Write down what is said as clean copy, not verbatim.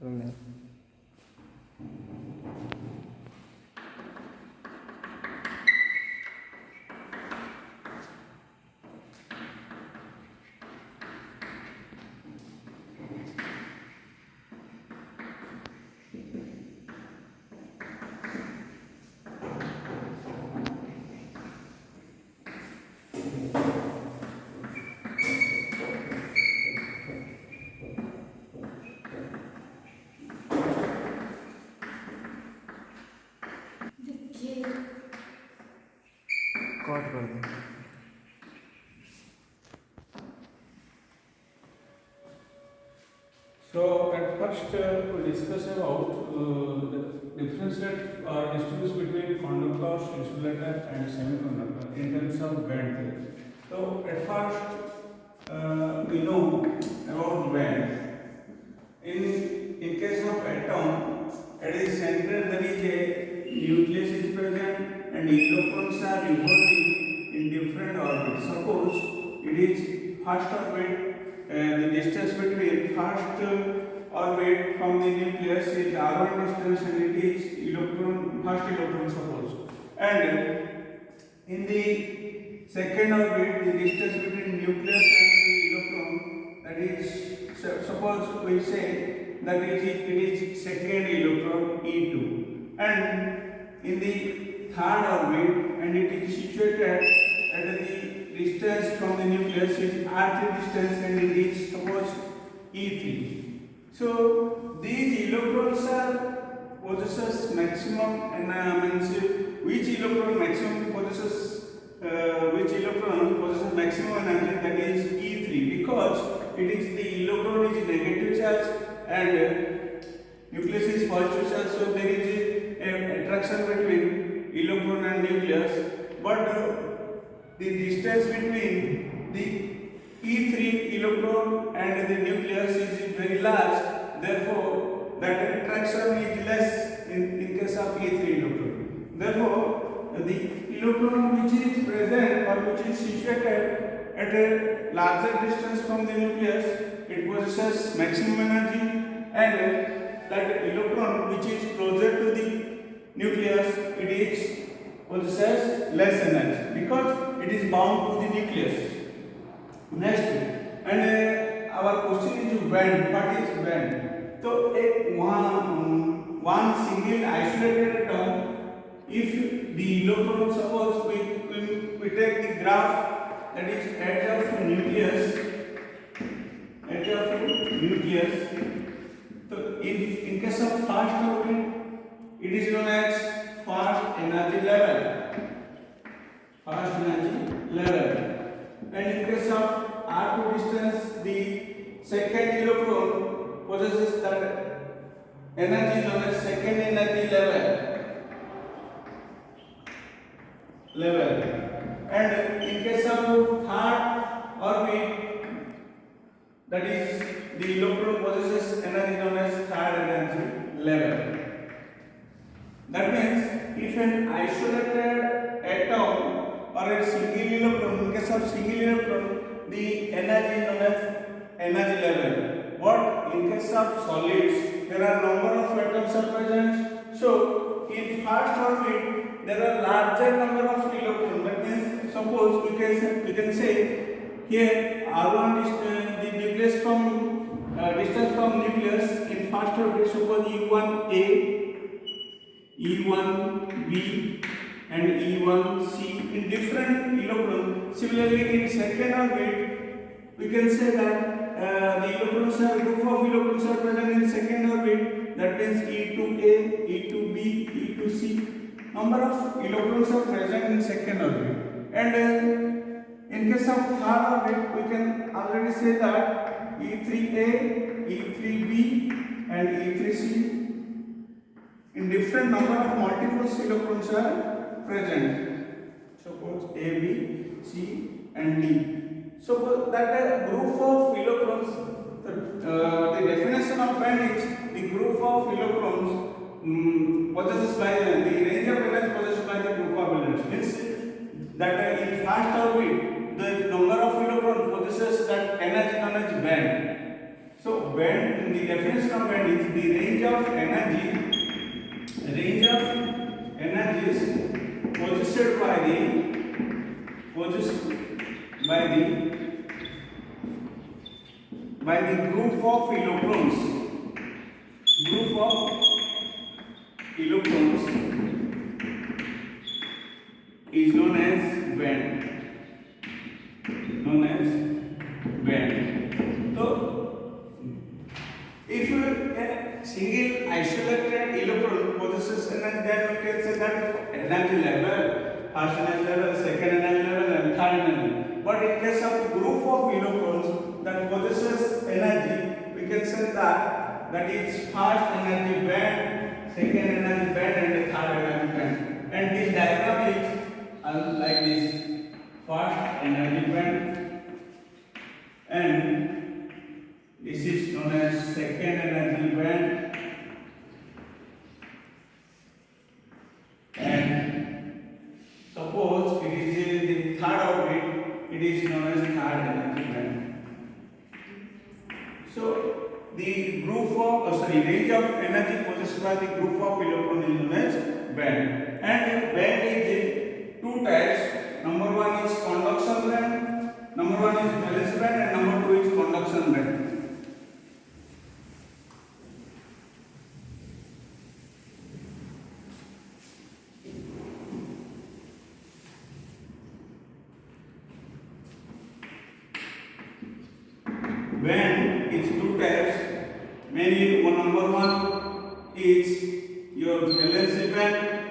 करूँगा। कट कर दो। So at first we discuss about the differentiate distinguish between conductors, insulator and semiconductor in terms of band theory. So at first we know about band. In case of atom, at the center there is a nucleus is present and electrons are revolving in different orbits. Suppose it is first orbit, the distance between first orbit from the nucleus is r1 distance and it is first electron suppose. And in the second orbit, the distance between nucleus and the electron, that is, suppose we say that it is second electron E2. And in the third orbit, and it is situated at the distance from the nucleus is r3 distance and it is suppose E3. So these electrons are possesses maximum and means which electron maximum possesses maximum energy, that is E3, because it is the electron is negative charge and nucleus is positive charge, so there is a attraction between electron and nucleus, but the distance between the E3 electron and the nucleus is very large, therefore that attraction is less in case of E3 electron. Therefore the electron which is present or which is situated at a larger distance from the nucleus, it possesses maximum energy, and that electron which is closer to the nucleus, it is possesses less energy because it is bound to the nucleus. Next, and our question is band. What is band? So one single isolated atom, if the electron, suppose we take the graph, that is edge of nucleus, so in case of first orbit, it is known as first energy level, and in case of r2 distance, the second electron possesses that energy known as second energy level, and in case of third orbit, that is the electron possesses energy known as third energy level. That means if an isolated atom or a single electron, in case of single electron, the energy known as energy level. But in case of solids, there are number of atoms are present. So in first orbit, there are larger number of electrons. That means suppose we can say here R1 is the nucleus from distance from nucleus in first orbit. Suppose E1A, E1B and E1C in different electrons. Similarly, in second orbit, we can say that the electrons are group of electrons are present in second orbit. That means E2A, E2B, E2C. Number of electrons are present in second orbit. And in case of third orbit, we can already say that E3A, E3B and E3C in different number of multiple electrons are present. Suppose A, B, C and D. So that a group of electrons, the definition of band is the group of electrons possessed by the range of energy possessed by the group of elements. Means that in first orbit, the number of electrons possesses that energy known as band. So band, the definition of band is the range of energies possessed by the group of electrons. Group of electrons is known as band. So, if a single isolated electron possesses energy, then we can say that energy level, first energy level, second energy level, and third energy. But in case of group of electrons that possesses energy, we can say that is first energy band, second energy band, and the third energy band. And this diagram is like this: first energy band, and this is known as second energy band, and suppose it is the third orbit, it is known as third energy band. So the range of energy possessed by the group of electron is known as band. And band is in two types. Number one is conduction band, number one is valence band, and number two is conduction band. Band is two types. Mainly number one is your valence band,